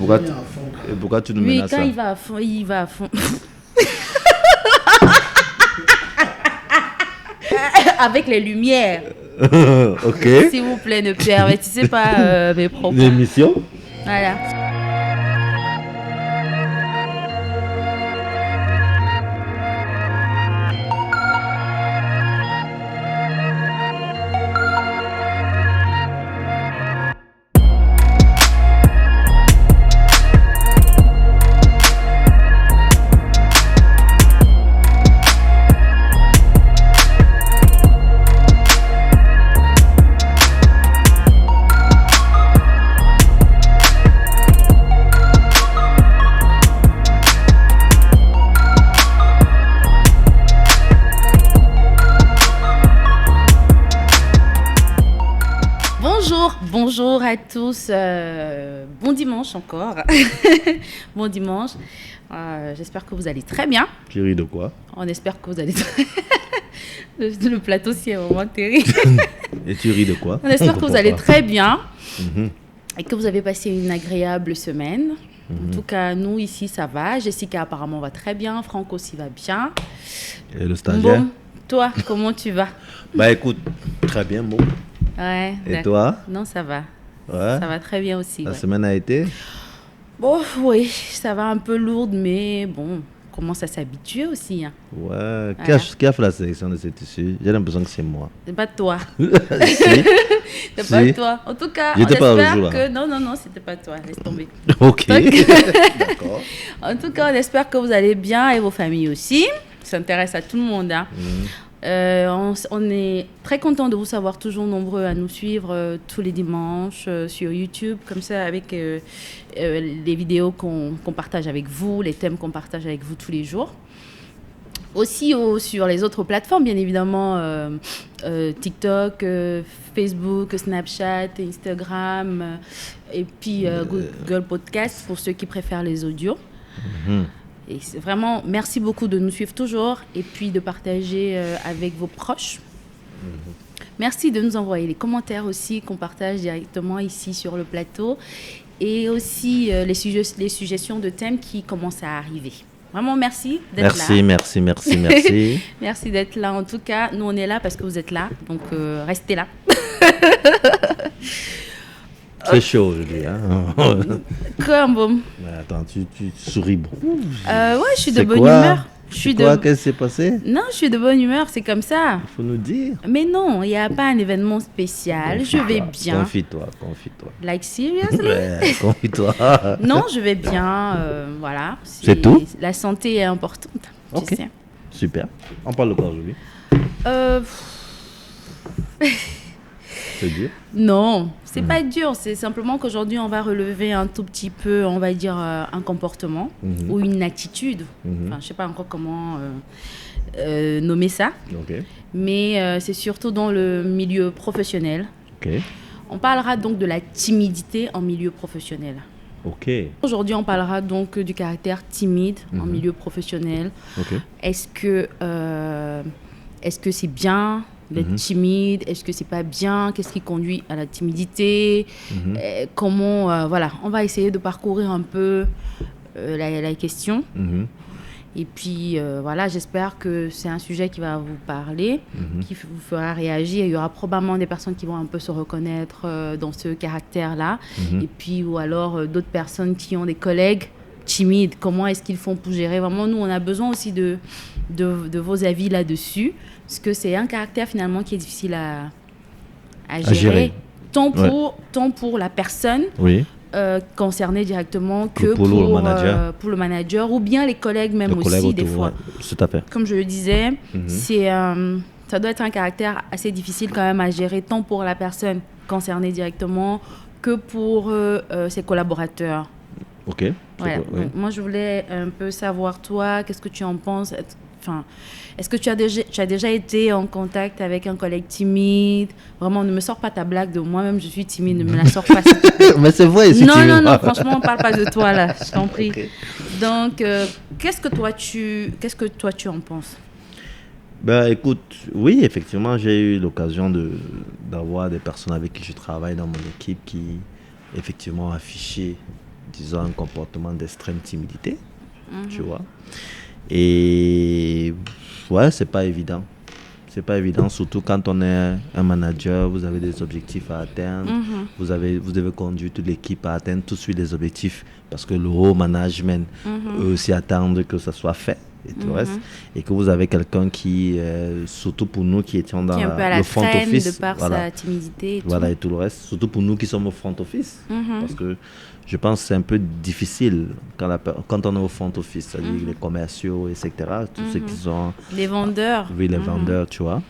Pourquoi, vient à fond. et pourquoi tu nous Oui, menaces quand ça? il va à fond, il va à fond. Avec les lumières. Ok. S'il vous plaît, ne pervertissez pas mes propos. L'émission? Voilà. Bonjour à tous, bon dimanche encore, bon dimanche, j'espère que vous allez très bien. Tu ris de quoi? On espère que vous allez très le plateau c'est vraiment terrible. Et tu ris de quoi? On espère que vous allez très bien Mhm. et que vous avez passé une agréable semaine. En tout cas, nous ici ça va, Jessica apparemment va très bien, Franck aussi va bien. Et le stagiaire? Bon, toi, comment tu vas? Bah écoute, très bien, bon. Ouais, Et d'accord. toi? Non, ça va. Ouais. Ça va très bien aussi. La Ouais. semaine a été? Bon, oui, ça va un peu lourde, mais bon, on commence à s'habituer aussi. Hein. Ouais. Voilà. Qui a fait la sélection de ces tissus? J'ai l'impression que c'est moi. C'est pas toi. Si. C'est Si. pas toi. En tout cas, J'étais on pas au espère jour, là. que... Non, c'était pas toi. Laisse tomber. Ok. Donc- D'accord. En tout cas, on espère que vous allez bien et vos familles aussi. Ça intéresse à tout le monde. Hein. On est très content de vous savoir toujours nombreux à nous suivre tous les dimanches sur YouTube, comme ça, avec les vidéos qu'on partage avec vous, les thèmes qu'on partage avec vous tous les jours. Aussi sur les autres plateformes, bien évidemment, TikTok, Facebook, Snapchat, Instagram, et puis Google Podcast pour ceux qui préfèrent les audios. Mhm. Et c'est vraiment, merci beaucoup de nous suivre toujours et puis de partager avec vos proches. Merci de nous envoyer les commentaires aussi qu'on partage directement ici sur le plateau et aussi les suggestions de thèmes qui commencent à arriver. Vraiment, merci d'être là. Merci. Merci d'être là. En tout cas, nous, on est là parce que vous êtes là. Donc, restez là. C'est chaud aujourd'hui. Hein? Comme bon. Mais attends, tu souris beaucoup. Ouais, je suis de C'est bonne quoi? humeur. C'est quoi? Qu'est-ce qui s'est passé? Non, je suis de bonne humeur, c'est comme ça. Il faut nous dire. Mais non, il n'y a pas un événement spécial. Je vais bien. Confie-toi. Like, seriously? Ouais, confie-toi. Non, je vais bien. Voilà. C'est tout? La santé est importante. Ok. Tu sais. Super. On parle de quoi aujourd'hui? C'est dur. Non, c'est pas dur. C'est simplement qu'aujourd'hui, on va relever un tout petit peu, on va dire, un comportement ou une attitude. Enfin, je sais pas encore comment nommer ça. Ok. Mais c'est surtout dans le milieu professionnel. Ok. On parlera donc de la timidité en milieu professionnel. Ok. Aujourd'hui, on parlera donc du caractère timide en milieu professionnel. Ok. Est-ce que c'est bien d'être timide? Est-ce que c'est pas bien? Qu'est-ce qui conduit à la timidité? Comment voilà, on va essayer de parcourir un peu la question. Et puis voilà, j'espère que c'est un sujet qui va vous parler, qui vous fera réagir. Il y aura probablement des personnes qui vont un peu se reconnaître dans ce caractère-là. Et puis, ou alors d'autres personnes qui ont des collègues timides. Comment est-ce qu'ils font pour gérer? Vraiment, nous, on a besoin aussi de vos avis là-dessus. Parce que c'est un caractère finalement qui est difficile à gérer. Tant pour la personne. Oui. Concernés directement que pour le manager ou bien les collègues même aussi des fois. Ouais, tout à fait. Comme je le disais, ça doit être un caractère assez difficile quand même à gérer tant pour la personne concernée directement que pour ses collaborateurs. Ok. Voilà. Oui. Donc, moi, je voulais un peu savoir, toi, qu'est-ce que tu en penses? Enfin, est-ce que tu as déjà été en contact avec un collègue timide? Vraiment, ne me sors pas ta blague de moi-même, je suis timide, ne me la sors pas. Mais c'est vrai, c'est timide. Non, franchement, on ne parle pas de toi là, je t'en prie. Okay. Donc, qu'est-ce que toi tu en penses? Ben, écoute, oui, effectivement, j'ai eu l'occasion d'avoir des personnes avec qui je travaille dans mon équipe qui, effectivement, affichaient disons, un comportement d'extrême timidité, tu vois. Et ouais, c'est pas évident. C'est pas évident, surtout quand on est un manager, vous avez des objectifs à atteindre, vous devez conduire toute l'équipe à atteindre tout de suite les objectifs, parce que le haut management, eux aussi attendent que ça soit fait et tout le reste, et que vous avez quelqu'un qui, surtout pour nous qui étions dans qui est un peu à la le front traîne office, de par sa timidité et voilà, et tout le reste, surtout pour nous qui sommes au front office, parce que je pense que c'est un peu difficile quand on est au front office, c'est-à-dire les commerciaux, etc., tous ceux qui sont... Les vendeurs. Oui, les vendeurs, tu vois.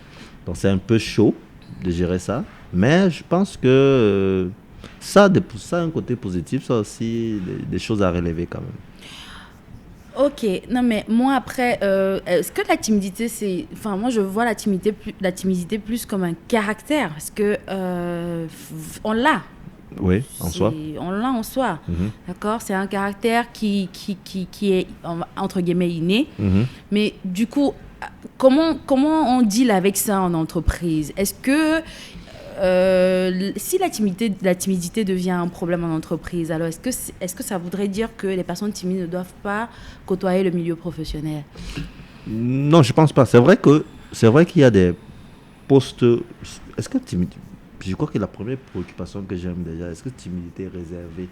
Donc, c'est un peu chaud de gérer ça. Mais je pense que ça a un côté positif, ça aussi, des choses à relever quand même. Ok, non mais moi après, est-ce que la timidité c'est... Enfin moi je vois la timidité plus comme un caractère, parce que on l'a. Oui, en soi. On l'a en soi, d'accord. C'est un caractère qui est entre guillemets inné, mais du coup, comment on deal avec ça en entreprise? Est-ce que si la timidité devient un problème en entreprise, alors est-ce que ça voudrait dire que les personnes timides ne doivent pas côtoyer le milieu professionnel? Non, je pense pas. C'est vrai qu'il y a des postes. Est-ce que timidité... Je crois que la première préoccupation que j'aime déjà, est-ce que timidité est réservée?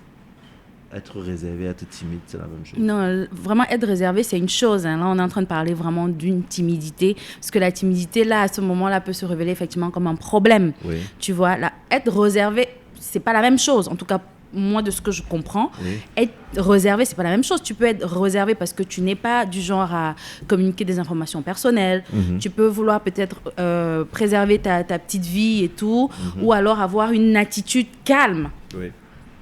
Être réservé, être timide, c'est la même chose. Non, vraiment être réservé, c'est une chose. Hein. Là, on est en train de parler vraiment d'une timidité. Parce que la timidité, là, à ce moment-là, peut se révéler effectivement comme un problème. Oui. Tu vois, là, être réservé, c'est pas la même chose. En tout cas, moi, de ce que je comprends, être réservé, c'est pas la même chose. Tu peux être réservé parce que tu n'es pas du genre à communiquer des informations personnelles. Tu peux vouloir peut-être préserver ta petite vie et tout. Ou alors avoir une attitude calme. Oui.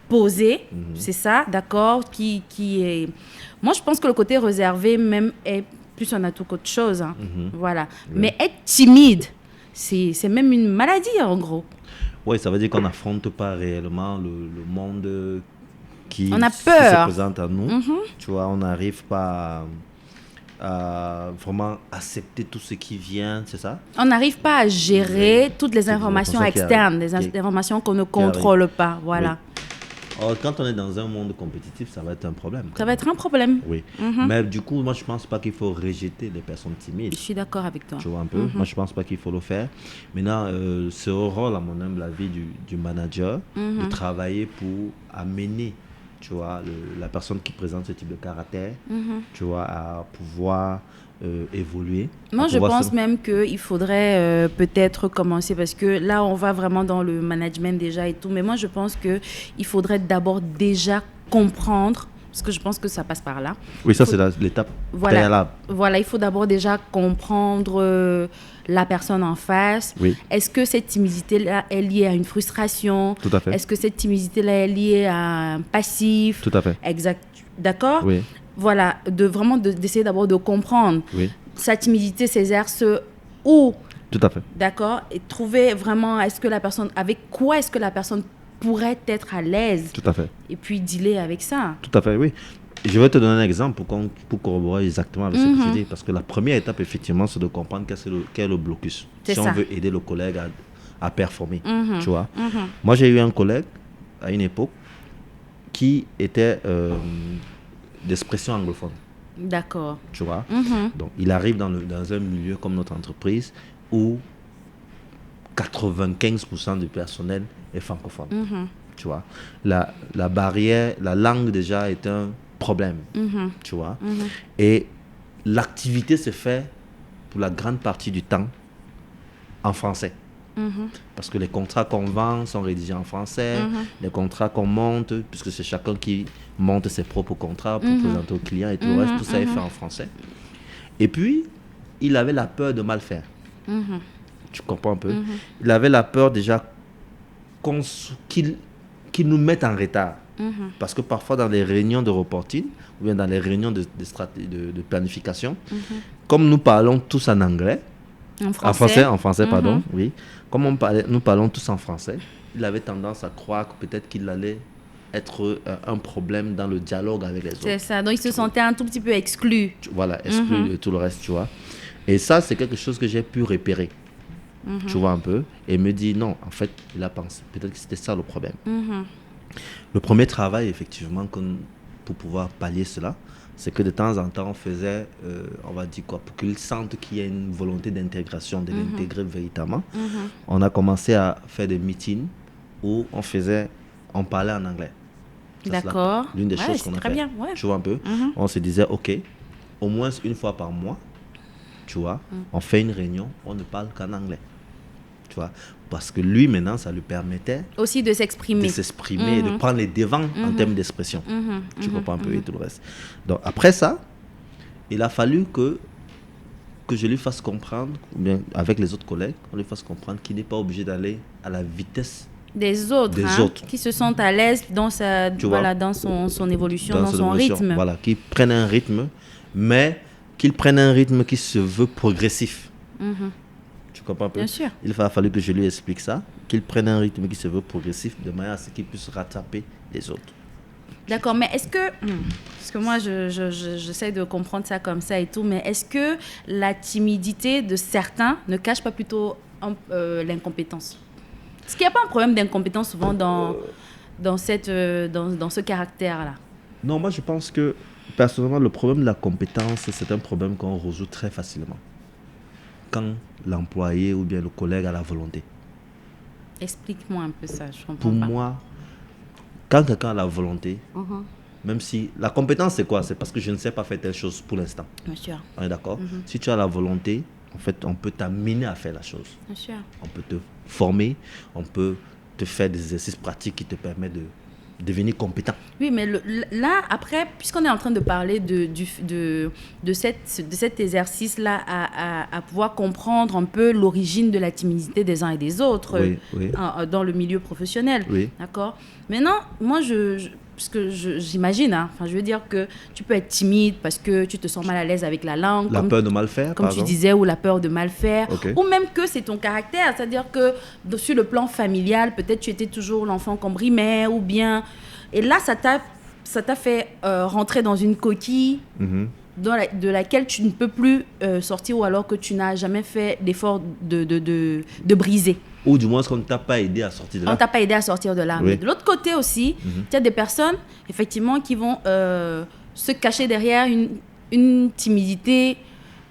Posé, c'est ça, d'accord, qui est... Moi, je pense que le côté réservé même est plus un atout qu'autre chose, hein. Voilà. Oui. Mais être timide, c'est même une maladie, en gros. Oui, ça veut dire qu'on n'affronte pas réellement le monde qui on a peur. Se présente à nous. Tu vois, on n'arrive pas à vraiment accepter tout ce qui vient, c'est ça? On n'arrive pas à gérer toutes les informations externes, les informations qu'on ne contrôle pas, voilà. Oui. Alors, quand on est dans un monde compétitif, ça va être un problème. Ça va être un problème. Oui. Mais du coup, moi, je ne pense pas qu'il faut rejeter les personnes timides. Je suis d'accord avec toi. Tu vois un peu. Moi, je ne pense pas qu'il faut le faire. Maintenant, c'est au rôle, à mon humble avis, du manager de travailler pour amener, tu vois, la personne qui présente ce type de caractère, tu vois, à pouvoir évoluer. Moi, je pense même qu'il faudrait peut-être commencer, parce que là, on va vraiment dans le management déjà et tout, mais moi, je pense qu'il faudrait d'abord déjà comprendre, parce que je pense que ça passe par là. Oui, ça, c'est l'étape préalable. Voilà, il faut d'abord déjà comprendre la personne en face. Oui. Est-ce que cette timidité-là est liée à une frustration? Tout à fait. Est-ce que cette timidité-là est liée à un passif? Tout à fait. Exact. D'accord? Oui. Voilà, d'essayer d'abord de comprendre. Oui. Sa timidité s'exerce où? Tout à fait. D'accord? Et trouver vraiment avec quoi est-ce que la personne pourrait être à l'aise. Tout à fait. Et puis dealer avec ça. Tout à fait, oui. Je vais te donner un exemple pour corroborer exactement avec ce que tu dis. Parce que la première étape, effectivement, c'est de comprendre quel est le blocus. Si on veut aider le collègue à performer. Tu vois? Moi, j'ai eu un collègue à une époque qui était d'expression anglophone. D'accord. Tu vois? Donc, il arrive dans un milieu comme notre entreprise où 95% du personnel est francophone. Tu vois? La barrière, la langue déjà est un problème. Tu vois? Et l'activité se fait pour la grande partie du temps en français. Parce que les contrats qu'on vend sont rédigés en français, les contrats qu'on monte, puisque c'est chacun qui monte ses propres contrats pour présenter aux clients et tout le reste, tout ça est fait en français. Et puis, il avait la peur de mal faire. Tu comprends un peu? Il avait la peur déjà qu'il nous mette en retard. Parce que parfois, dans les réunions de reporting, ou bien dans les réunions de planification, comme nous parlons tous en anglais, en français, pardon, oui. Comme nous parlons tous en français, il avait tendance à croire que peut-être qu'il allait être un problème dans le dialogue avec les autres. C'est ça, donc il se sentait un tout petit peu exclu. Voilà, exclu de tout le reste, tu vois. Et ça, c'est quelque chose que j'ai pu repérer, tu vois un peu, et me dit non, en fait, il a pensé, peut-être que c'était ça le problème. Le premier travail, effectivement, pour pouvoir pallier cela, c'est que de temps en temps, on faisait, on va dire quoi, pour qu'ils sentent qu'il y a une volonté d'intégration, de l'intégrer véritablement. On a commencé à faire des meetings où on parlait en anglais. D'accord. L'une des choses qu'on a fait. Bien, ouais. Tu vois un peu. On se disait, ok, au moins une fois par mois, tu vois, on fait une réunion, on ne parle qu'en anglais. Tu vois, parce que lui, maintenant, ça lui permettait aussi de s'exprimer. Et de prendre les devants en termes d'expression. Tu comprends un peu et tout le reste. Donc, après ça, il a fallu que je lui fasse comprendre, ou bien avec les autres collègues, on lui fasse comprendre qu'il n'est pas obligé d'aller à la vitesse des autres, qui se sentent à l'aise dans son évolution, dans son rythme. Voilà, qu'ils prennent un rythme, mais qu'ils prennent un rythme qui se veut progressif. Tu comprends un peu? Bien sûr. Il a fallu que je lui explique ça, qu'il prenne un rythme qui se veut progressif, de manière à ce qu'il puisse rattraper les autres. D'accord, mais est-ce que... Parce que moi, j'essaie de comprendre ça comme ça et tout, mais est-ce que la timidité de certains ne cache pas plutôt l'incompétence? Est-ce qu'il n'y a pas un problème d'incompétence souvent dans ce caractère-là? Non, moi je pense que, personnellement, le problème de la compétence, c'est un problème qu'on résout très facilement. Quand l'employé ou bien le collègue a la volonté. Explique-moi un peu ça, je comprends Pour pas. moi, quand quelqu'un a la volonté, même si... La compétence, c'est quoi? C'est parce que je ne sais pas faire telle chose pour l'instant. Bien sûr. On est d'accord? Si tu as la volonté, en fait, on peut t'amener à faire la chose. Bien sûr. On peut te former, on peut te faire des exercices pratiques qui te permettent de devenir compétent. Oui, mais là, après, puisqu'on est en train de parler de cet exercice-là à pouvoir comprendre un peu l'origine de la timidité des uns et des autres dans le milieu professionnel. Oui. D'accord? Maintenant, moi, parce que j'imagine, je veux dire que tu peux être timide parce que tu te sens mal à l'aise avec la langue. La peur de mal faire, comme tu disais, ou la peur de mal faire. Okay. Ou même que c'est ton caractère. C'est-à-dire que sur le plan familial, peut-être tu étais toujours l'enfant qu'on brimait ou bien... Et là, ça t'a fait rentrer dans une coquille de laquelle tu ne peux plus sortir ou alors que tu n'as jamais fait d'effort de briser. Ou du moins, qu'on ne t'a pas aidé à sortir de là. On ne t'a pas aidé à sortir de là. Oui. Mais de l'autre côté aussi, il y a des personnes, effectivement, qui vont se cacher derrière une timidité,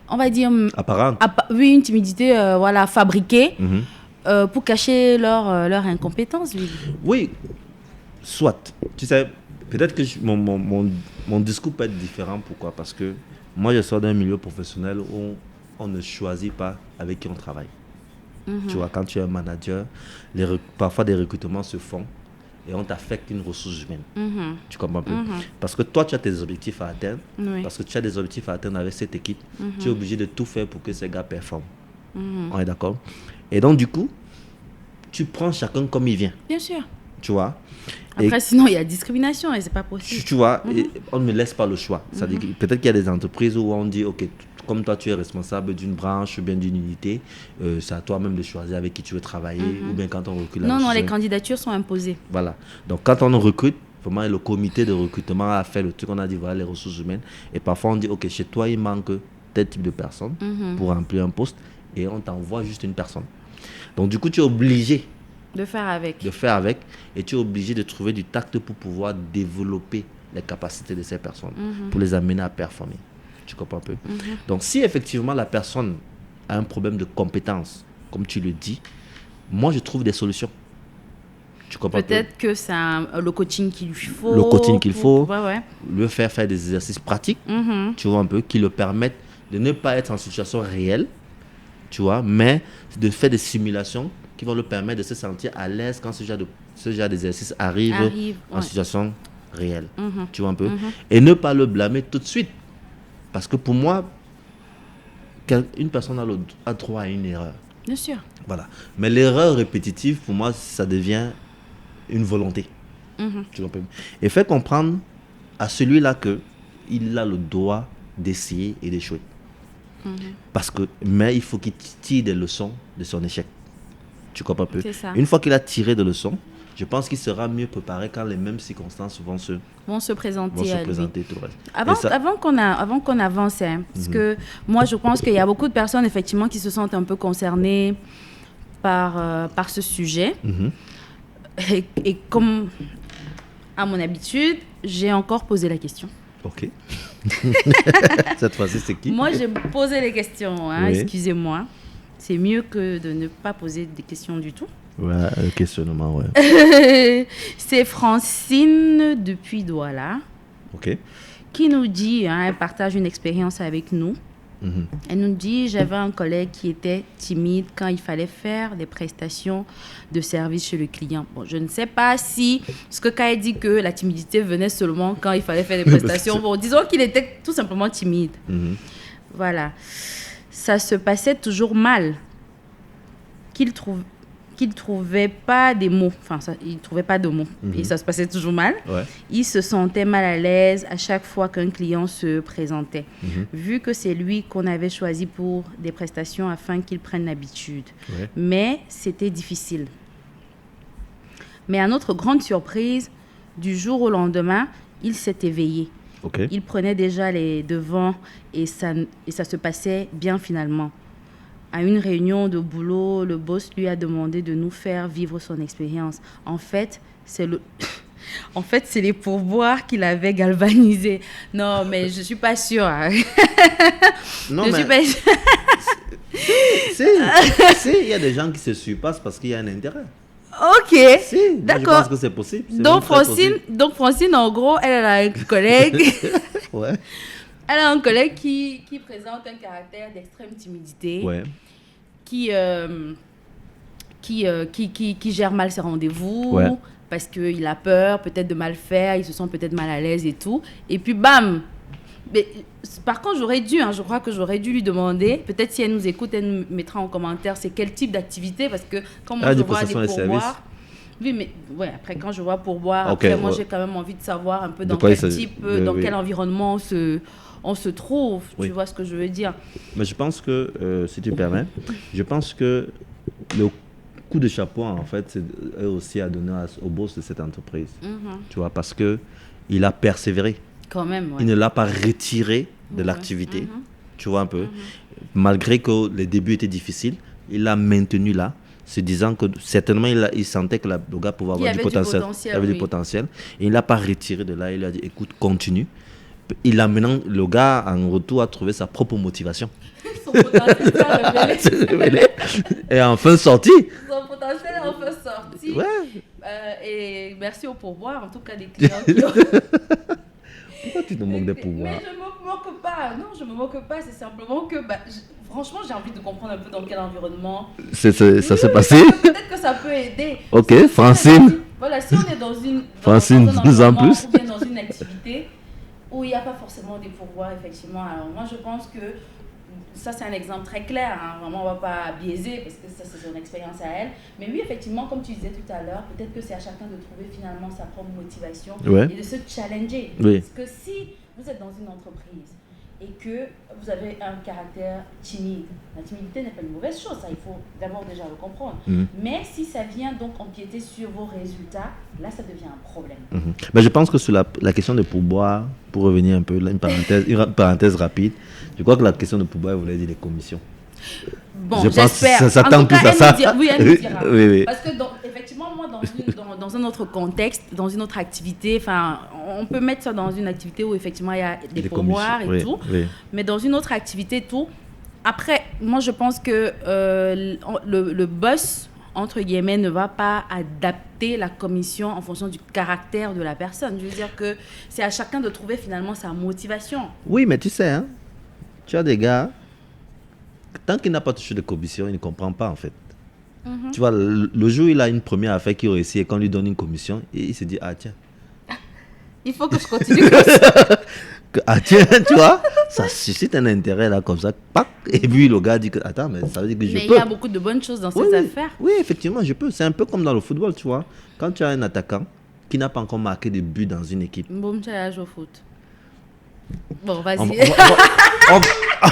on va dire... Apparente. Oui, une timidité fabriquée pour cacher leur incompétence. Oui, soit. Tu sais, peut-être que mon discours peut être différent. Pourquoi? Parce que moi, je sors d'un milieu professionnel où on ne choisit pas avec qui on travaille. Tu vois, quand tu es un manager, parfois des recrutements se font et on t'affecte une ressource humaine. Tu comprends un peu? Parce que toi, tu as tes objectifs à atteindre. Parce que tu as des objectifs à atteindre avec cette équipe. Tu es obligé de tout faire pour que ces gars performent. On est d'accord? Et donc, du coup, tu prends chacun comme il vient. Bien sûr. Tu vois? Après, sinon, il y a discrimination et c'est pas possible. Tu vois, et on ne me laisse pas le choix. C'est-à-dire que peut-être qu'il y a des entreprises où on dit, OK, comme toi, tu es responsable d'une branche ou bien d'une unité, c'est à toi-même de choisir avec qui tu veux travailler ou bien quand on recrute. Non, les candidatures sont imposées. Voilà. Donc, quand on recrute, vraiment, le comité de recrutement a fait le truc, on a dit, voilà, les ressources humaines. Et parfois, on dit, OK, chez toi, il manque tel type de personne pour remplir un poste et on t'envoie juste une personne. Donc, du coup, tu es obligé de faire avec. Et tu es obligé de trouver du tact pour pouvoir développer les capacités de ces personnes, pour les amener à performer. Tu comprends un peu? Donc, si effectivement la personne a un problème de compétence, comme tu le dis, moi, je trouve des solutions. Tu comprends? Peut-être que c'est le coaching qu'il faut. Le coaching qu'il faut. Ouais. Le faire des exercices pratiques, tu vois un peu, qui le permettent de ne pas être en situation réelle, tu vois, mais de faire des simulations qui vont le permettre de se sentir à l'aise quand ce genre d'exercice arrive en situation réelle. Tu vois un peu? Et ne pas le blâmer tout de suite. Parce que pour moi, une personne a droit à une erreur. Bien sûr. Voilà. Mais l'erreur répétitive, pour moi, ça devient une volonté. Tu comprends? Et faire comprendre à celui-là qu'il a le droit d'essayer et d'échouer. Mais il faut qu'il tire des leçons de son échec. Tu comprends un peu? C'est ça. Une fois qu'il a tiré des leçons, je pense qu'il sera mieux préparé quand les mêmes circonstances vont se présenter tout le reste. Avant qu'on avance, parce que moi je pense qu'il y a beaucoup de personnes effectivement qui se sentent un peu concernées par ce sujet. Et comme à mon habitude, j'ai encore posé la question. Ok. Cette fois-ci, c'est qui? Moi, j'ai posé les questions, hein, Oui. excusez-moi. C'est mieux que de ne pas poser des questions du tout. Ouais, le questionnement, ouais. C'est Francine depuis Douala Ok. qui nous dit, hein, elle partage une expérience avec nous. Mhm. Elle nous dit, j'avais un collègue qui était timide quand il fallait faire des prestations de service chez le client. Bon, je ne sais pas si, parce que quand elle dit que la timidité venait seulement quand il fallait faire des prestations, bon, disons qu'il était tout simplement timide. Mhm. Voilà. Ça se passait toujours mal. Qu'il trouvait pas des mots. Enfin, il trouvait pas de mots. Et ça se passait toujours mal. Ouais. Il se sentait mal à l'aise à chaque fois qu'un client se présentait. Vu que c'est lui qu'on avait choisi pour des prestations afin qu'il prenne l'habitude. Ouais. Mais c'était difficile. Mais à notre grande surprise, du jour au lendemain, il s'est éveillé. Ok. Il prenait déjà les devants et ça se passait bien finalement. À une réunion de boulot, le boss lui a demandé de nous faire vivre son expérience. En fait, c'est les pourboires qu'il avait galvanisés. Non, mais je ne suis pas sûre. Hein. Non, Je mais suis pas sûre. si, il y a des gens qui se surpassent parce qu'il y a un intérêt. Ok, Si, moi, je d'accord. pense que c'est possible. C'est même Donc très possible. Francine, en gros, elle a un collègue. Ouais. Elle a un collègue qui présente un caractère d'extrême timidité. Ouais. Qui gère mal ses rendez-vous, Ouais. parce qu'il a peur peut-être de mal faire, il se sent peut-être mal à l'aise et tout. Et puis bam. Mais, par contre, je crois que j'aurais dû lui demander, peut-être si elle nous écoute, elle nous mettra en commentaire c'est quel type d'activité, parce que quand moi je des vois des prestations de services. pourboires, oui, mais ouais, après quand je vois pourboire, Ok, après moi ouais. j'ai quand même envie de savoir un peu De dans quoi quel il s'agit. type, Oui, dans oui. quel environnement on se trouve, Oui. tu vois ce que je veux dire. Mais je pense que, si tu me permets, je pense que le coup de chapeau, en fait, c'est aussi à donner au boss de cette entreprise. Tu vois, parce que il a persévéré. Quand même, ouais. Il ne l'a pas retiré de l'activité. Tu vois un peu. Malgré que les débuts étaient difficiles, il l'a maintenu là, se disant que certainement il sentait que le gars pouvait avoir Il y du avait du potentiel. potentiel, Il avait oui. du potentiel. Et il ne l'a pas retiré de là. Il lui a dit écoute, continue. Il a maintenant, le gars en retour a trouvé sa propre motivation. Son potentiel s'est révélé. Et enfin sorti. Son potentiel est enfin sorti. Ouais. Et merci au pourboire, en tout cas des clients qui ont... Pourquoi tu te moques des pouvoirs? Mais je me moque pas. Non, je me moque pas. C'est simplement que, franchement, j'ai envie de comprendre un peu dans quel environnement. Ça s'est Oui, passé. Peut-être que ça peut aider. Ok, Si on est Francine. voilà, si on est dans une... Francine, dans un dis en environnement plus. ou bien dans une activité où il n'y a pas forcément des pourboires, effectivement. Alors moi, je pense que ça, c'est un exemple très clair. Hein. Vraiment, on ne va pas biaiser parce que ça, c'est son expérience à elle. Mais oui, effectivement, comme tu disais tout à l'heure, peut-être que c'est à chacun de trouver finalement sa propre motivation Ouais. et de se challenger. Oui. Parce que si vous êtes dans une entreprise et que vous avez un caractère timide, la timidité n'est pas une mauvaise chose, ça, il faut d'abord déjà le comprendre. Mais si ça vient donc empiéter sur vos résultats, là, ça devient un problème. Mais je pense que sur la question de pourboire, pour revenir un peu, là, une parenthèse rapide, je crois que la question de pourboire, vous voulez dire les commissions. Bon, Je pense que j'espère. ça En tend tout cas, plus à elle ça. nous dira. Oui, elle nous dira. Oui, oui. Parce que, effectivement, moi, dans un autre contexte, dans une autre activité, enfin, on peut mettre ça dans une activité où, effectivement, il y a des pourboires et commissions, tout. oui. Mais dans une autre activité, tout. Après, moi, je pense que le boss, entre guillemets, ne va pas adapter la commission en fonction du caractère de la personne. Je veux dire que c'est à chacun de trouver finalement sa motivation. Oui, mais tu sais, hein, tu as des gars, tant qu'il n'a pas touché de commission, il ne comprend pas en fait. Tu vois, le jour où il a une première affaire qui réussit et qu'on lui donne une commission, et il se dit, ah tiens, Il faut que je continue comme ça. ah tiens, tu vois, ça suscite un intérêt là comme ça, pac, et puis le gars dit que, attends, mais ça veut dire que je Mais peux. il y a beaucoup de bonnes choses dans Oui, cette oui. affaire. Oui, effectivement, je peux. C'est un peu comme dans le football, tu vois. Quand tu as un attaquant qui n'a pas encore marqué de but dans une équipe, Bon, tu as joué au foot. Bon, on vas-y.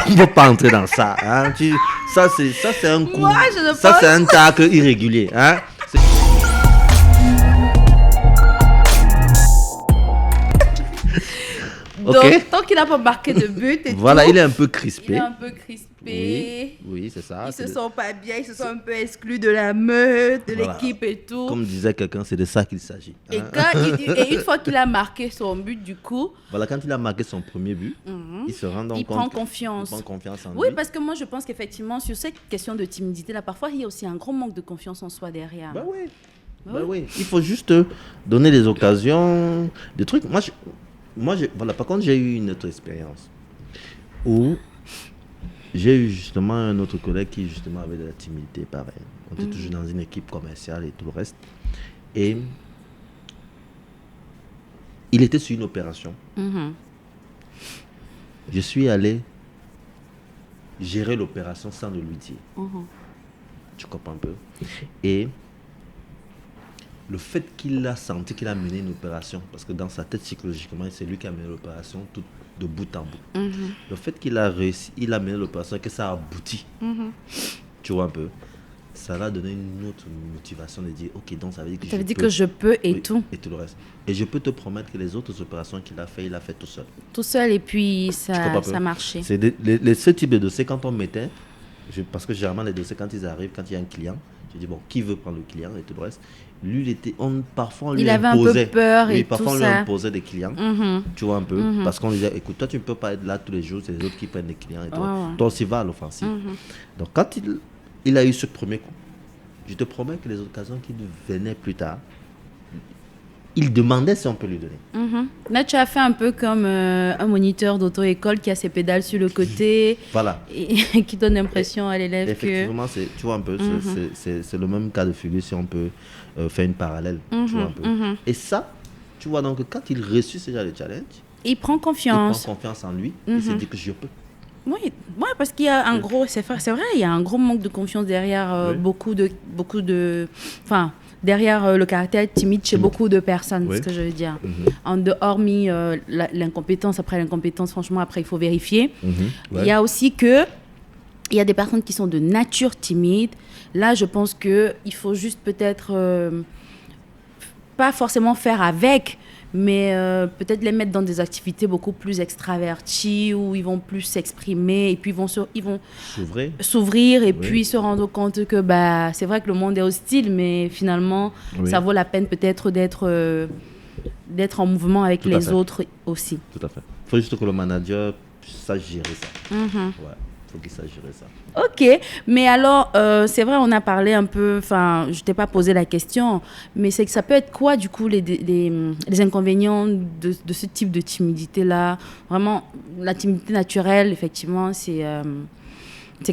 ne va pas entrer dans ça. Hein. Ça, c'est un coup. Moi, je ne Ça, pense- c'est un tacle irrégulier. Hein. Donc, Ok. tant qu'il n'a pas marqué de but, et Voilà, tout, il est un peu il crispé. est un peu crispé. occupés. Oui, c'est ça. Ils se sentent pas bien, ils se sont un peu exclus de la meute, de l'équipe et tout. Comme disait quelqu'un, c'est de ça qu'il s'agit. Et, et une fois qu'il a marqué son but, du coup... Voilà, quand il a marqué son premier but, il se rend donc il compte... prend confiance. Il prend confiance en oui, lui. parce que moi, je pense qu'effectivement, sur cette question de timidité-là, parfois, il y a aussi un gros manque de confiance en soi derrière. Ben oui. Ben oui. Il faut juste donner des occasions, des trucs. Voilà, par contre, j'ai eu une autre expérience où j'ai eu justement un autre collègue qui justement avait de la timidité, pareil. On était toujours dans une équipe commerciale et tout le reste. Et il était sur une opération. Je suis allé gérer l'opération sans le lui dire. Tu comprends un peu? Et le fait qu'il a senti qu'il a mené une opération, parce que dans sa tête psychologiquement, c'est lui qui a mené l'opération tout de bout en bout. Le fait qu'il a réussi, il a mené l'opération et que ça a abouti, tu vois un peu, ça l'a donné une autre motivation de dire, ok, donc ça veut dire que ça veut dire que je peux et oui, tout. Et tout le reste. Et je peux te promettre que les autres opérations qu'il a fait, il a fait tout seul. Tout seul et puis ça marchait. C'est ce type de dossier, quand on mettait, parce que généralement les dossiers, quand ils arrivent, quand il y a un client, je dis, bon, qui veut prendre le client et tout le reste. Lui, parfois on lui avait imposait, un peu peur et parfois tout on lui ça. imposait des clients, tu vois un peu, parce qu'on lui disait, écoute, toi tu ne peux pas être là tous les jours, c'est les autres qui prennent les clients et toi aussi va à l'offensive. Donc quand il a eu ce premier coup, je te promets que les occasions qui venaient plus tard, il demandait si on peut lui donner. Là, tu as fait un peu comme un moniteur d'auto-école qui a ses pédales sur le côté. Voilà. Et qui donne l'impression à l'élève que... Effectivement, tu vois un peu, c'est le même cas de figure si on peut faire une parallèle. Tu vois un peu. Et ça, tu vois, donc quand il reçut ce genre de challenge, il prend confiance. Il prend confiance en lui. Il s'est dit que je peux. Oui, parce qu'il y a un gros... C'est vrai, il y a un gros manque de confiance derrière beaucoup de... Enfin... derrière le caractère timide chez beaucoup de personnes, c'est ce que je veux dire. Hormis l'incompétence, après l'incompétence, franchement, après, il faut vérifier. Il y a aussi il y a des personnes qui sont de nature timide. Là, je pense qu'il faut juste peut-être pas forcément faire avec, mais peut-être les mettre dans des activités beaucoup plus extraverties où ils vont plus s'exprimer et puis ils vont s'ouvrir et puis se rendre compte que c'est vrai que le monde est hostile, mais finalement ça vaut la peine peut-être d'être en mouvement avec les autres aussi. Tout à fait. Il faut juste que le manager sache gérer ça. Faut qu'il sache gérer ça. Ok, mais alors, c'est vrai, on a parlé un peu, enfin, je t'ai pas posé la question, mais c'est que ça peut être quoi, du coup, les inconvénients de ce type de timidité-là? Vraiment, la timidité naturelle, effectivement, c'est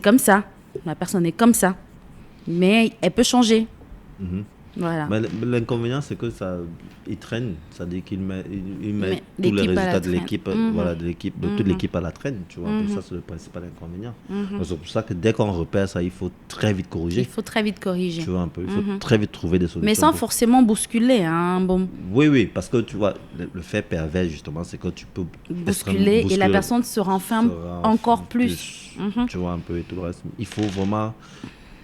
comme ça. La personne est comme ça, mais elle peut changer. Voilà. Mais l'inconvénient, c'est que il traîne, c'est-à-dire qu'il met tous les résultats de l'équipe, de toute l'équipe à la traîne, tu vois. Ça, c'est le principal inconvénient. C'est pour ça que dès qu'on repère ça, il faut très vite corriger. Tu vois un peu, il faut très vite trouver des solutions. Mais sans forcément bousculer, hein. Bon. Oui, parce que tu vois, le fait pervers, justement, c'est que tu peux bousculer et la personne se renferme encore plus. Tu vois un peu et tout le reste. Il faut vraiment...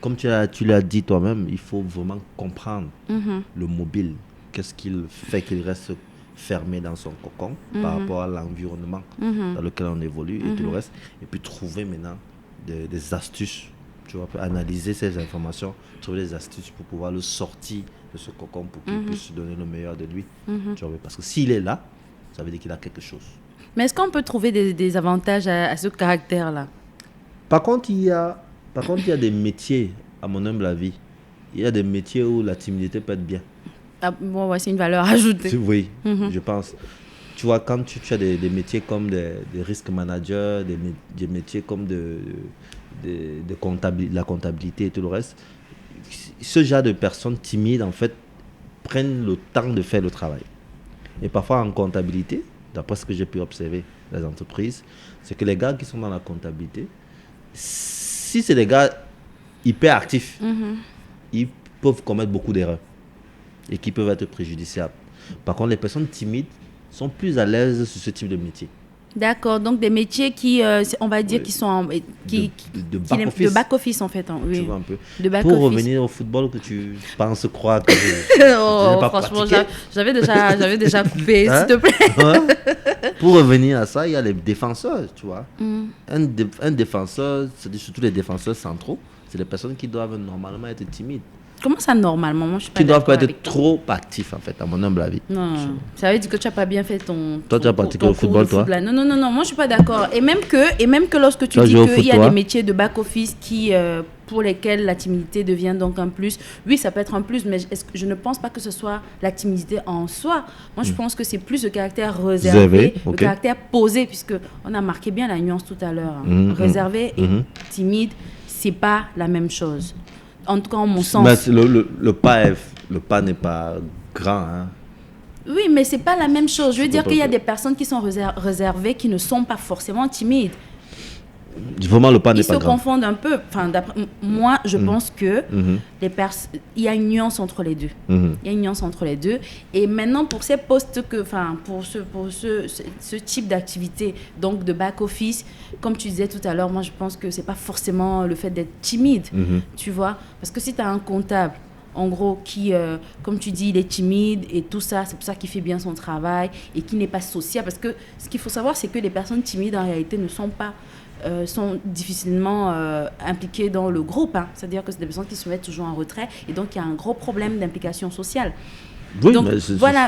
Comme tu l'as dit toi-même, il faut vraiment comprendre le mobile. Qu'est-ce qu'il fait qu'il reste fermé dans son cocon par rapport à l'environnement dans lequel on évolue et tout le reste. Et puis trouver maintenant des astuces. Tu vois, analyser ces informations, trouver des astuces pour pouvoir le sortir de ce cocon pour qu'il puisse donner le meilleur de lui. Tu vois, parce que s'il est là, ça veut dire qu'il a quelque chose. Mais est-ce qu'on peut trouver des avantages à ce caractère-là? Par contre, il y a des métiers, à mon humble avis, il y a des métiers où la timidité peut être bien. Ah, bon, c'est une valeur ajoutée. Oui, je pense. Tu vois, quand tu as des métiers comme des risques managers, des métiers comme la comptabilité et tout le reste, ce genre de personnes timides, en fait, prennent le temps de faire le travail. Et parfois, en comptabilité, d'après ce que j'ai pu observer dans les entreprises, c'est que les gars qui sont dans la comptabilité, si c'est des gars hyper actifs, ils peuvent commettre beaucoup d'erreurs et qui peuvent être préjudiciables. Par contre, les personnes timides sont plus à l'aise sur ce type de métier. D'accord, donc des métiers qui, on va dire, qui sont de back-office en fait. Oui. Tu vois un peu. De back-office. Pour revenir au football que tu penses croire que oh, franchement, j'avais déjà coupé, s'il te plaît. Pour revenir à ça, il y a les défenseurs, tu vois. Un défenseur, c'est surtout les défenseurs centraux, c'est les personnes qui doivent normalement être timides. Comment ça, normalement? Moi, je suis pas qui ne doivent pas être avec trop actifs, en fait, à mon humble avis. Non, ça veut dire que tu n'as pas bien fait ton. Toi, tu as pratiqué au football, toi? Non, moi, je ne suis pas d'accord. Et même que lorsque tu dis qu'il y a des métiers de back-office pour lesquels la timidité devient donc un plus, oui, ça peut être un plus, mais je ne pense pas que ce soit la timidité en soi. Moi, je pense que c'est plus le caractère réservé, le caractère posé, puisqu'on a marqué bien la nuance tout à l'heure. Réservé et timide, ce n'est pas la même chose. En tout cas, en mon sens. Mais le pas n'est pas grand. Hein. Oui, mais ce n'est pas la même chose. Je veux dire qu'il y a des personnes qui sont réservées, qui ne sont pas forcément timides. Vraiment, le pas n'est pas grand. Ils se confondent un peu. Enfin, moi, je pense que il y a une nuance entre les deux. Il y a une nuance entre les deux. Et maintenant, pour ces postes pour ce type d'activité, donc de back-office, comme tu disais tout à l'heure, moi, je pense que ce n'est pas forcément le fait d'être timide, tu vois. Parce que si tu as un comptable, en gros, qui, comme tu dis, il est timide et tout ça, c'est pour ça qu'il fait bien son travail et qui n'est pas sociable. Parce que ce qu'il faut savoir, c'est que les personnes timides, en réalité, ne sont pas... sont difficilement impliquées dans le groupe. Hein. C'est-à-dire que c'est des personnes qui se mettent toujours en retrait et donc il y a un gros problème d'implication sociale. Oui, donc,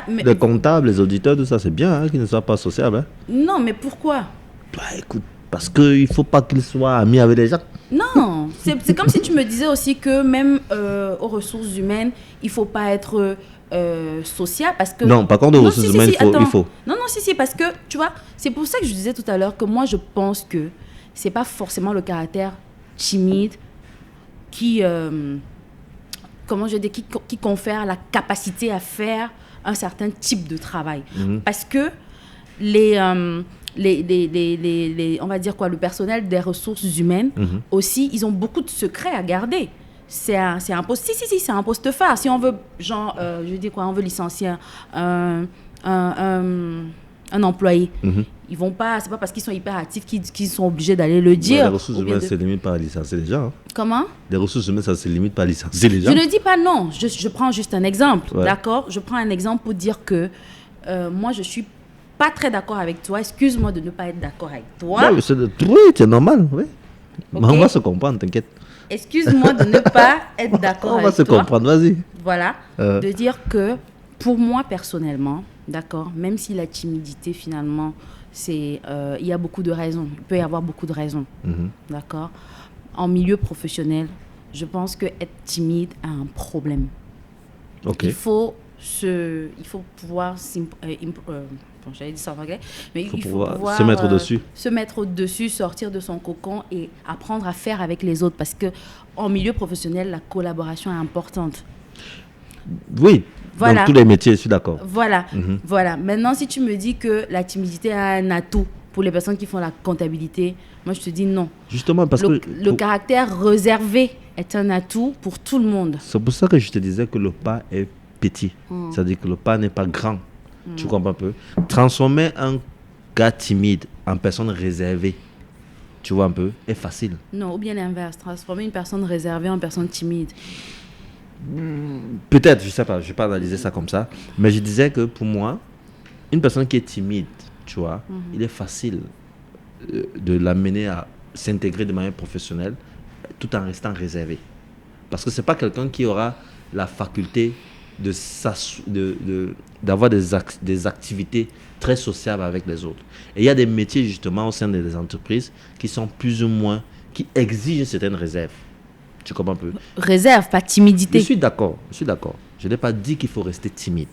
mais les comptables, les auditeurs, tout ça, c'est bien qu'ils ne soient pas sociables. Hein. Non, mais pourquoi? Bah, écoute, parce qu'il ne faut pas qu'ils soient amis avec les gens. Non, c'est comme si tu me disais aussi que même aux ressources humaines, il ne faut pas être... social parce que non, par contre, aux ressources humaines, il faut. Non, parce que tu vois, c'est pour ça que je disais tout à l'heure que moi je pense que c'est pas forcément le caractère timide qui comment je dis qui confère la capacité à faire un certain type de travail parce que on va dire quoi, le personnel des ressources humaines aussi, ils ont beaucoup de secrets à garder. C'est un poste, c'est un poste phare. Si on veut, on veut licencier un employé, ils vont pas, c'est pas parce qu'ils sont hyper actifs qu'ils sont obligés d'aller le dire. Les ressources humaines, ça se limite pas à licencier les gens. Hein. Comment? Les ressources humaines, ça se limite pas à licencier les gens. Je ne dis pas non, je prends juste un exemple, d'accord? Je prends un exemple pour dire que moi, je suis pas très d'accord avec toi. Excuse-moi de ne pas être d'accord avec toi. Oui, c'est normal, oui. Okay. Mais on va se comprendre, t'inquiète. Excuse-moi de ne pas être d'accord avec toi. On va se comprendre, vas-y. Voilà, de dire que pour moi personnellement, d'accord, même si la timidité finalement, il y a beaucoup de raisons, il peut y avoir beaucoup de raisons, d'accord. En milieu professionnel, je pense que être timide a un problème. Okay. Il faut pouvoir j'allais dire ça en anglais, mais il faut pouvoir se mettre dessus. Se mettre au-dessus, sortir de son cocon et apprendre à faire avec les autres. Parce qu'en milieu professionnel, la collaboration est importante. Oui, voilà. Dans tous les métiers, je suis d'accord. Voilà, voilà. Maintenant, si tu me dis que la timidité a un atout pour les personnes qui font la comptabilité, moi, je te dis non. Justement, parce que... Le caractère réservé est un atout pour tout le monde. C'est pour ça que je te disais que le pas est petit. C'est-à-dire que le pas n'est pas grand. Tu comprends un peu? Transformer un gars timide en personne réservée, tu vois un peu, est facile. Non, ou bien l'inverse. Transformer une personne réservée en personne timide. Peut-être, je ne sais pas. Je ne vais pas analyser ça comme ça. Mais je disais que pour moi, une personne qui est timide, tu vois, il est facile de l'amener à s'intégrer de manière professionnelle tout en restant réservé. Parce que ce n'est pas quelqu'un qui aura la faculté d'avoir des activités très sociables avec les autres. Et il y a des métiers justement au sein des entreprises qui sont plus ou moins, qui exigent certaines réserves. Tu comprends un peu? Réserve, pas timidité. Je suis d'accord. Je n'ai pas dit qu'il faut rester timide.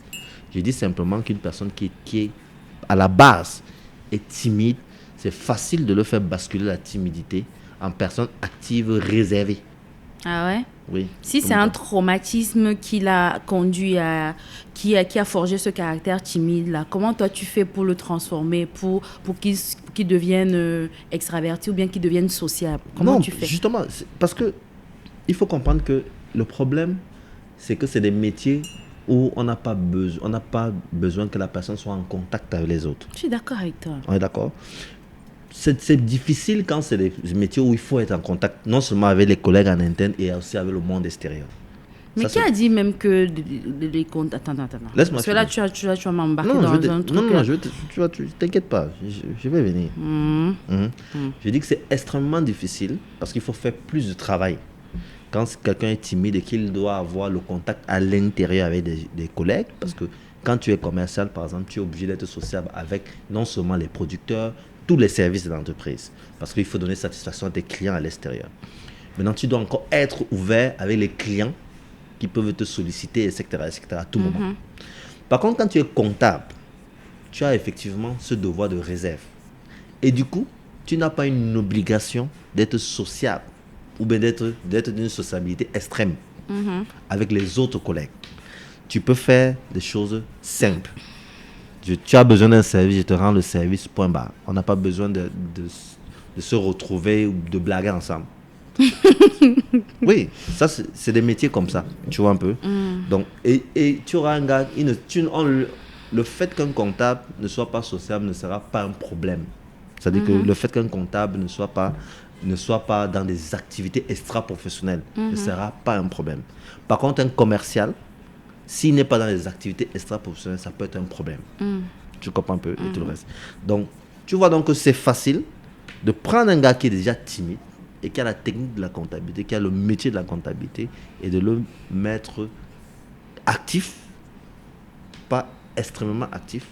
J'ai dit simplement qu'une personne qui est à la base est timide, c'est facile de le faire basculer la timidité en personne active réservée. Ah ouais? Oui. Si c'est un traumatisme qui l'a conduit qui a forgé ce caractère timide là, comment toi tu fais pour le transformer, pour qu'il devienne extraverti ou bien qu'il devienne sociable? Comment tu fais? Justement, parce que il faut comprendre que le problème, c'est que c'est des métiers où on n'a pas besoin que la personne soit en contact avec les autres. Je suis d'accord avec toi. On est d'accord? C'est difficile quand c'est des métiers où il faut être en contact non seulement avec les collègues en interne et aussi avec le monde extérieur. Mais qui a dit même que les comptes... Attends. Laisse-moi Parce que là, tu vas m'embarquer dans un truc... Non, t'inquiète pas, je vais venir. Je dis que c'est extrêmement difficile parce qu'il faut faire plus de travail. Quand quelqu'un est timide et qu'il doit avoir le contact à l'intérieur avec des collègues, parce que quand tu es commercial, par exemple, tu es obligé d'être sociable avec non seulement les producteurs, tous les services de l'entreprise, parce qu'il faut donner satisfaction à tes clients à l'extérieur. Maintenant, tu dois encore être ouvert avec les clients qui peuvent te solliciter, etc., à tout moment. Par contre, quand tu es comptable, tu as effectivement ce devoir de réserve. Et du coup, tu n'as pas une obligation d'être sociable ou bien d'être d'une sociabilité extrême avec les autres collègues. Tu peux faire des choses simples. Tu as besoin d'un service, je te rends le service, point barre. On n'a pas besoin de se retrouver ou de blaguer ensemble. Oui, ça c'est des métiers comme ça, tu vois un peu. Donc, et tu auras un gars, le fait qu'un comptable ne soit pas sociable ne sera pas un problème. C'est-à-dire que le fait qu'un comptable ne soit pas dans des activités extra-professionnelles ne sera pas un problème. Par contre, un commercial, s'il n'est pas dans les activités extra-professionnelles, ça peut être un problème. Tu comprends un peu et tout le reste. Donc, tu vois donc que c'est facile de prendre un gars qui est déjà timide et qui a la technique de la comptabilité, qui a le métier de la comptabilité, et de le mettre actif, pas extrêmement actif,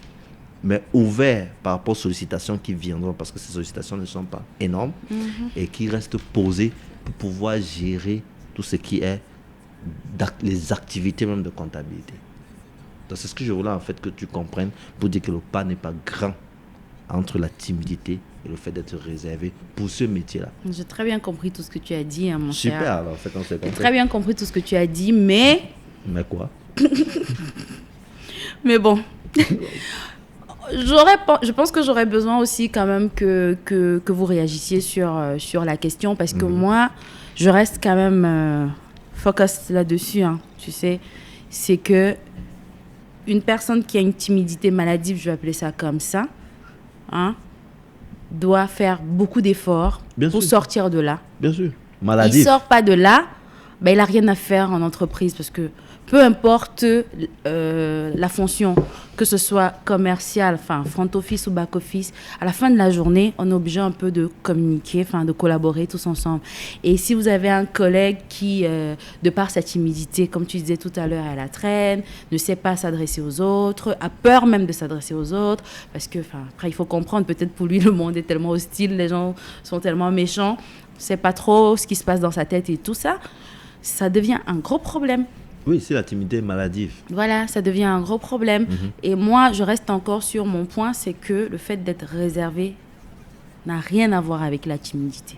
mais ouvert par rapport aux sollicitations qui viendront, parce que ces sollicitations ne sont pas énormes, et qui reste posé pour pouvoir gérer tout ce qui est les activités même de comptabilité. Donc c'est ce que je voulais en fait que tu comprennes, pour dire que le pas n'est pas grand entre la timidité et le fait d'être réservé pour ce métier-là. J'ai très bien compris tout ce que tu as dit, hein, mon cher. Super, alors en fait, on s'est compris. J'ai très bien compris tout ce que tu as dit, mais... Mais quoi? Mais bon. Je pense que j'aurais besoin aussi quand même que vous réagissiez sur la question, parce que moi, je reste quand même focus là-dessus, hein, tu sais. C'est que une personne qui a une timidité maladive, je vais appeler ça comme ça, hein, doit faire beaucoup d'efforts pour sortir de là. Bien sûr. Maladif. Il ne sort pas de là, ben, il n'a rien à faire en entreprise, parce que peu importe la fonction, que ce soit commercial, enfin front office ou back office, à la fin de la journée, on est obligé un peu de communiquer, enfin de collaborer tous ensemble. Et si vous avez un collègue qui, de par sa timidité, comme tu disais tout à l'heure, elle la traîne, ne sait pas s'adresser aux autres, a peur même de s'adresser aux autres, parce que, enfin, après il faut comprendre, peut-être pour lui le monde est tellement hostile, les gens sont tellement méchants, on ne sait pas trop ce qui se passe dans sa tête et tout ça, ça devient un gros problème. Oui, c'est la timidité est maladive. Voilà, ça devient un gros problème. Et moi, je reste encore sur mon point, c'est que le fait d'être réservé n'a rien à voir avec la timidité.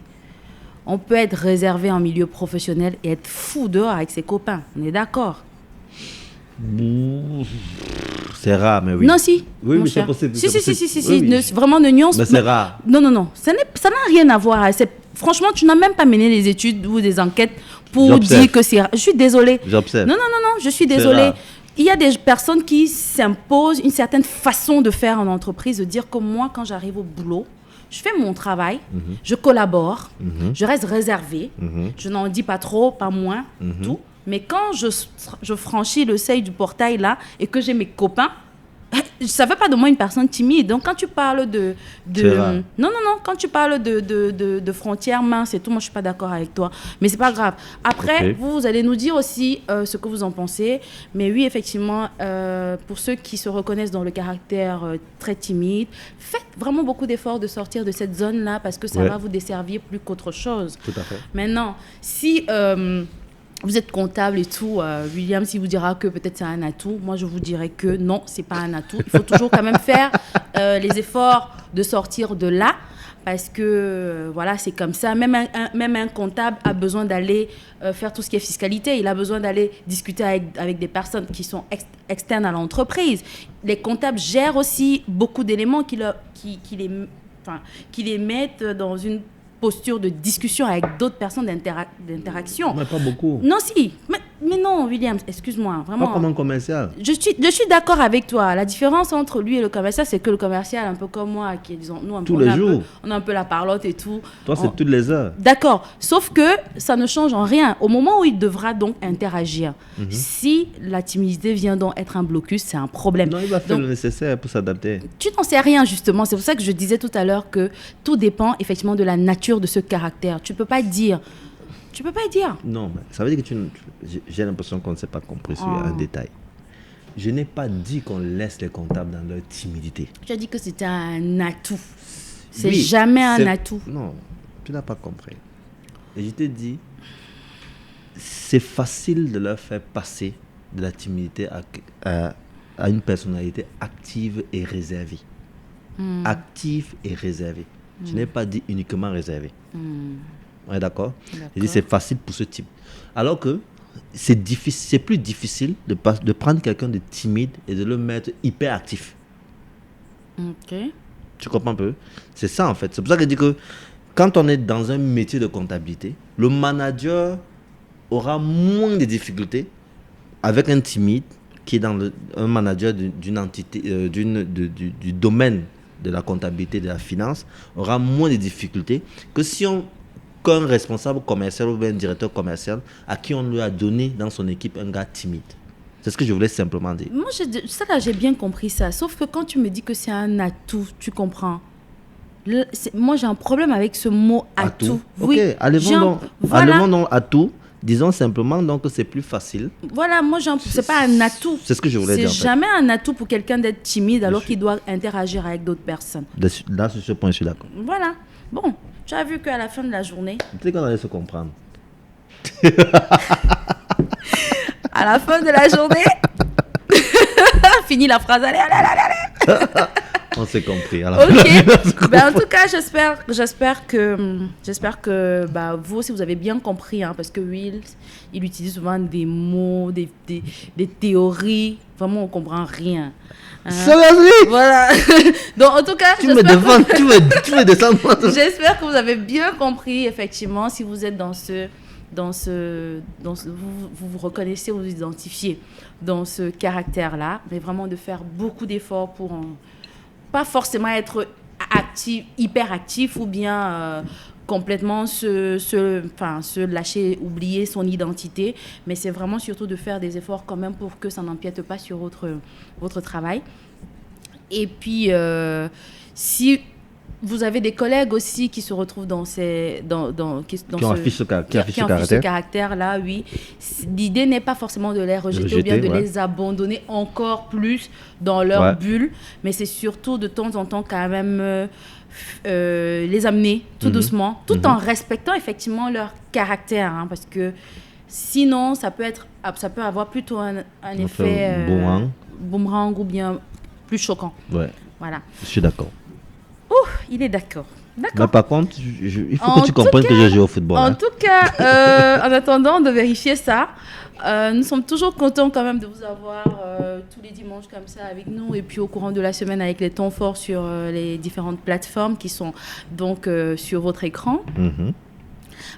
On peut être réservé en milieu professionnel et être fou dehors avec ses copains. On est d'accord? C'est rare, mais oui. Non, si. Oui, oui, c'est possible. Si. Oui. Vraiment, ne nuance. Mais c'est rare. Non. Ça n'a rien à voir. Franchement, tu n'as même pas mené les études ou des enquêtes pour dire que c'est rare. Je suis désolée. J'observe. Non, je suis désolée. Il y a des personnes qui s'imposent une certaine façon de faire en entreprise, de dire que moi, quand j'arrive au boulot, je fais mon travail, je collabore, je reste réservée, je n'en dis pas trop, pas moins, tout. Mais quand je franchis le seuil du portail là et que j'ai mes copains, ça ne fait pas de moi une personne timide. Donc quand tu parles non, quand tu parles de frontières minces et tout, moi je suis pas d'accord avec toi. Mais c'est pas grave. Après, vous allez nous dire aussi ce que vous en pensez. Mais oui, effectivement, pour ceux qui se reconnaissent dans le caractère très timide, faites vraiment beaucoup d'efforts de sortir de cette zone-là, parce que ça va vous desservir plus qu'autre chose. Tout à fait. Maintenant, si vous êtes comptable et tout, William, s'il vous dira que peut-être c'est un atout, moi je vous dirais que non, c'est pas un atout. Il faut toujours quand même faire les efforts de sortir de là, parce que voilà, c'est comme ça. Même un comptable a besoin d'aller faire tout ce qui est fiscalité. Il a besoin d'aller discuter avec des personnes qui sont externes à l'entreprise. Les comptables gèrent aussi beaucoup d'éléments qui les mettent dans une posture de discussion avec d'autres personnes d'interaction. Mais pas beaucoup. Non, si. Mais Mais non, William, excuse-moi, vraiment. Pas comme un commercial. Je suis d'accord avec toi. La différence entre lui et le commercial, c'est que le commercial, un peu comme moi, qui disons, nous, tous les jours. On a un peu la parlotte et tout. Toi, c'est toutes les heures. D'accord. Sauf que ça ne change en rien. Au moment où il devra donc interagir, si la timidité vient donc être un blocus, c'est un problème. Non, il va faire le nécessaire pour s'adapter. Tu n'en sais rien, justement. C'est pour ça que je disais tout à l'heure que tout dépend effectivement de la nature de ce caractère. Tu peux pas dire. Non, mais ça veut dire que j'ai l'impression qu'on ne s'est pas compris sur un détail. Je n'ai pas dit qu'on laisse les comptables dans leur timidité. Tu as dit que c'était un atout. C'est jamais un atout. Non, tu n'as pas compris. Et je t'ai dit, c'est facile de leur faire passer de la timidité à une personnalité active et réservée. Active et réservée. Je n'ai pas dit uniquement réservée. On est d'accord? Je dis c'est facile pour ce type. Alors que c'est plus difficile de prendre quelqu'un de timide et de le mettre hyper actif. Ok. Tu comprends un peu? C'est ça en fait. C'est pour ça que je dis que quand on est dans un métier de comptabilité, le manager aura moins de difficultés avec un timide qui est un manager d'une entité, du domaine de la comptabilité, de la finance, aura moins de difficultés que si qu'un responsable commercial ou un directeur commercial à qui on lui a donné dans son équipe un gars timide. C'est ce que je voulais simplement dire. Moi, j'ai bien compris ça. Sauf que quand tu me dis que c'est un atout, tu comprends. Moi, j'ai un problème avec ce mot atout. Oui. Ok, allons donc atout. Disons simplement donc que c'est plus facile. Voilà, moi, c'est pas un atout. C'est ce que je voulais dire. C'est jamais un atout pour quelqu'un d'être timide alors qu'il doit interagir avec d'autres personnes. Là, sur ce point, je suis d'accord. Voilà. Bon, tu as vu qu'à la fin de la journée... Tu sais qu'on allait se comprendre. À la fin de la journée... Fini la phrase, allez. On s'est compris. Ok. En tout cas, j'espère que vous aussi, vous avez bien compris. Parce que Will, il utilise souvent des mots, des théories. Vraiment, on ne comprend rien. Voilà. Donc, en tout cas, tu me descends. J'espère que vous avez bien compris, effectivement, si vous êtes vous reconnaissez, vous vous identifiez dans ce caractère-là, mais vraiment de faire beaucoup d'efforts pour pas forcément être hyper actif ou bien complètement se lâcher, oublier son identité, mais c'est vraiment surtout de faire des efforts quand même pour que ça n'empiète pas sur votre travail. Et puis, si vous avez des collègues aussi qui se retrouvent qui ont ce caractère-là, oui. L'idée n'est pas forcément de les rejeter ou bien de les abandonner encore plus dans leur bulle, mais c'est surtout de temps en temps quand même les amener tout doucement, tout en respectant effectivement leur caractère, parce que sinon ça peut avoir plutôt un effet boomerang ou bien plus choquant. Ouais. Voilà. Je suis d'accord. Il est d'accord. Mais par contre, il faut que tu comprennes que je joue au football. En tout cas, en attendant de vérifier ça, nous sommes toujours contents quand même de vous avoir tous les dimanches comme ça avec nous et puis au courant de la semaine avec les temps forts sur les différentes plateformes qui sont donc sur votre écran.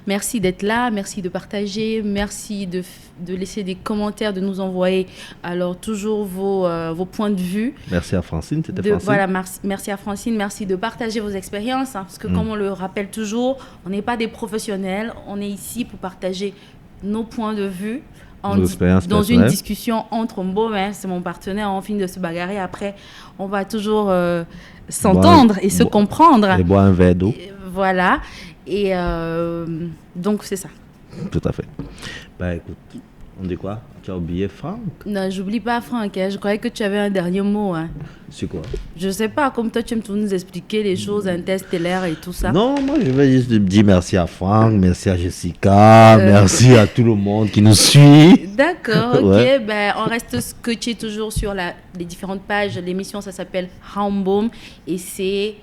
Merci d'être là, merci de partager, merci de laisser des commentaires, de nous envoyer alors toujours vos points de vue. Merci à Francine, c'était Francine. Voilà, merci à Francine, merci de partager vos expériences, parce que comme on le rappelle toujours, on n'est pas des professionnels, on est ici pour partager nos points de vue dans une discussion entre c'est mon partenaire, on finit de se bagarrer, après on va toujours s'entendre et se comprendre. Et boire un verre d'eau. Voilà. Et donc, c'est ça. Tout à fait. Écoute, on dit quoi? Tu as oublié Franck? Non, j'oublie pas Franck. Je croyais que tu avais un dernier mot. C'est quoi? Je sais pas, comme toi, tu aimes nous expliquer les choses interstellaires et tout ça. Non, moi, je vais juste dire merci à Franck, merci à Jessica, merci à tout le monde qui nous suit. D'accord, ok. On reste scotché toujours sur les différentes pages. L'émission, ça s'appelle Hamboom et c'est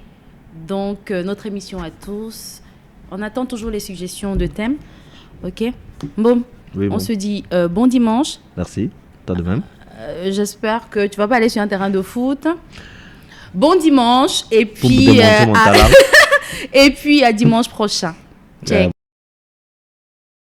donc notre émission à tous. On attend toujours les suggestions de thèmes. Ok. Bon. Oui, on se dit bon dimanche. Merci. Toi de même. J'espère que tu vas pas aller sur un terrain de foot. Bon dimanche et puis et puis à dimanche prochain. Ciao.